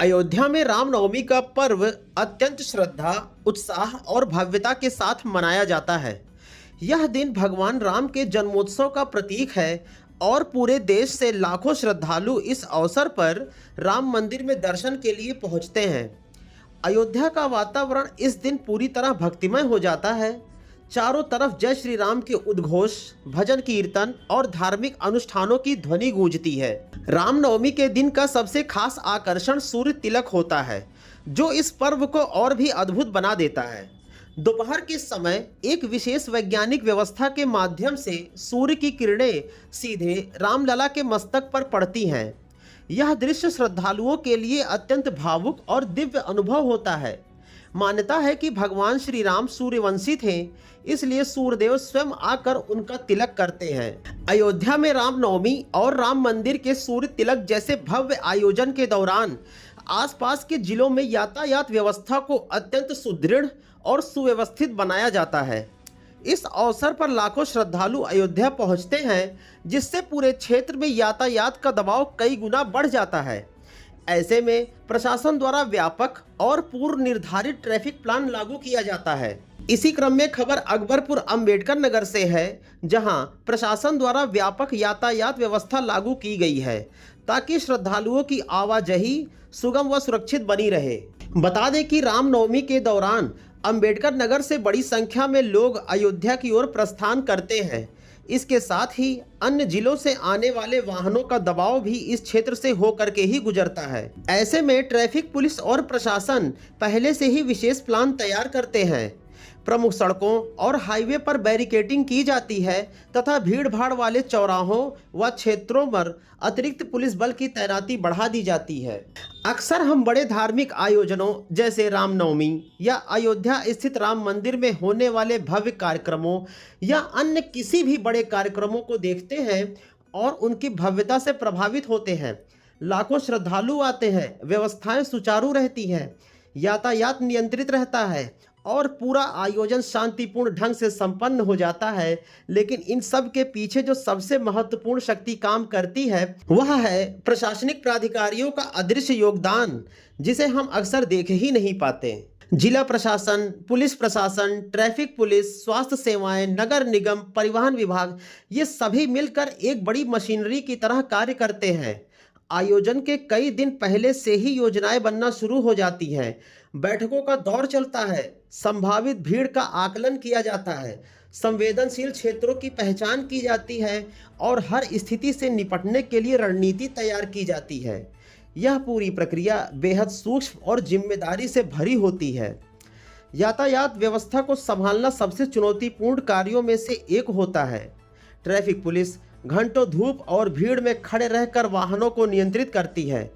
अयोध्या में रामनवमी का पर्व अत्यंत श्रद्धा, उत्साह और भव्यता के साथ मनाया जाता है। यह दिन भगवान राम के जन्मोत्सव का प्रतीक है और पूरे देश से लाखों श्रद्धालु इस अवसर पर राम मंदिर में दर्शन के लिए पहुंचते हैं। अयोध्या का वातावरण इस दिन पूरी तरह भक्तिमय हो जाता है। चारों तरफ जय श्री राम के उद्घोष, भजन कीर्तन और धार्मिक अनुष्ठानों की ध्वनि गूंजती है। रामनवमी के दिन का सबसे खास आकर्षण सूर्य तिलक होता है, जो इस पर्व को और भी अद्भुत बना देता है। दोपहर के समय एक विशेष वैज्ञानिक व्यवस्था के माध्यम से सूर्य की किरणें सीधे रामलला के मस्तक पर पड़ती हैं। यह दृश्य श्रद्धालुओं के लिए अत्यंत भावुक और दिव्य अनुभव होता है। मान्यता है कि भगवान श्री राम सूर्यवंशी थे, इसलिए सूर्यदेव स्वयं आकर उनका तिलक करते हैं। अयोध्या में रामनवमी और राम मंदिर के सूर्य तिलक जैसे भव्य आयोजन के दौरान आसपास के जिलों में यातायात व्यवस्था को अत्यंत सुदृढ़ और सुव्यवस्थित बनाया जाता है। इस अवसर पर लाखों श्रद्धालु अयोध्या पहुंचते हैं, जिससे पूरे क्षेत्र में यातायात का दबाव कई गुना बढ़ जाता है। ऐसे में प्रशासन द्वारा व्यापक और पूर्व निर्धारित ट्रैफिक प्लान लागू किया जाता है। इसी क्रम में खबर अकबरपुर अंबेडकर नगर से है, जहां प्रशासन द्वारा व्यापक यातायात व्यवस्था लागू की गई है, ताकि श्रद्धालुओं की आवाजाही सुगम व सुरक्षित बनी रहे। बता दें कि रामनवमी के दौरान अंबेडकर नगर से बड़ी संख्या में लोग अयोध्या की ओर प्रस्थान करते हैं। इसके साथ ही अन्य जिलों से आने वाले वाहनों का दबाव भी इस क्षेत्र से होकर के ही गुजरता है। ऐसे में ट्रैफिक पुलिस और प्रशासन पहले से ही विशेष प्लान तैयार करते हैं। प्रमुख सड़कों और हाईवे पर बैरिकेडिंग की जाती है तथा भीड़ भाड़ वाले चौराहों व क्षेत्रों पर अतिरिक्त पुलिस बल की तैनाती बढ़ा दी जाती है। अक्सर हम बड़े धार्मिक आयोजनों जैसे रामनवमी या अयोध्या स्थित राम मंदिर में होने वाले भव्य कार्यक्रमों या अन्य किसी भी बड़े कार्यक्रमों को देखते हैं और उनकी भव्यता से प्रभावित होते हैं। लाखों श्रद्धालु आते हैं, व्यवस्थाएं सुचारू रहती हैं, यातायात नियंत्रित रहता है और पूरा आयोजन शांतिपूर्ण ढंग से संपन्न हो जाता है। लेकिन इन सब के पीछे जो सबसे महत्वपूर्ण शक्ति काम करती है, वह है प्रशासनिक प्राधिकारियों का अदृश्य योगदान, जिसे हम अक्सर देख ही नहीं पाते। जिला प्रशासन, पुलिस प्रशासन, ट्रैफिक पुलिस, स्वास्थ्य सेवाएं, नगर निगम, परिवहन विभाग, ये सभी मिलकर एक बड़ी मशीनरी की तरह कार्य करते हैं। आयोजन के कई दिन पहले से ही योजनाएं बनना शुरू हो जाती हैं। बैठकों का दौर चलता है, संभावित भीड़ का आकलन किया जाता है, संवेदनशील क्षेत्रों की पहचान की जाती है और हर स्थिति से निपटने के लिए रणनीति तैयार की जाती है। यह पूरी प्रक्रिया बेहद सूक्ष्म और जिम्मेदारी से भरी होती है। यातायात व्यवस्था को संभालना सबसे चुनौतीपूर्ण कार्यों में से एक होता है। ट्रैफिक पुलिस घंटों धूप और भीड़ में खड़े रहकर वाहनों को नियंत्रित करती है।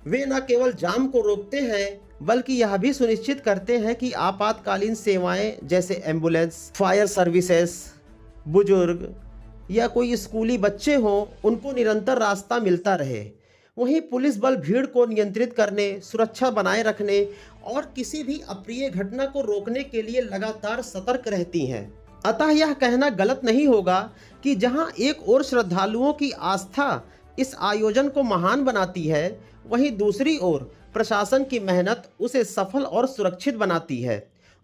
वे न केवल जाम को रोकते हैं, बल्कि यह भी सुनिश्चित करते हैं कि आपातकालीन सेवाएं जैसे एम्बुलेंस, फायर सर्विसेज, बुजुर्ग या कोई स्कूली बच्चे हों, उनको निरंतर रास्ता मिलता रहे। वहीं पुलिस बल भीड़ को नियंत्रित करने, सुरक्षा बनाए रखने और किसी भी अप्रिय घटना को रोकने के लिए लगातार सतर्क रहती हैं। अतः यह कहना गलत नहीं होगा कि जहां एक ओर श्रद्धालुओं की आस्था इस आयोजन को महान बनाती है, वहीं दूसरी ओर प्रशासन की मेहनत उसे सफल और सुरक्षित बनाती है।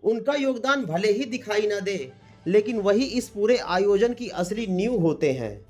उनका योगदान भले ही दिखाई न दे, लेकिन वही इस पूरे आयोजन की असली नींव होते हैं।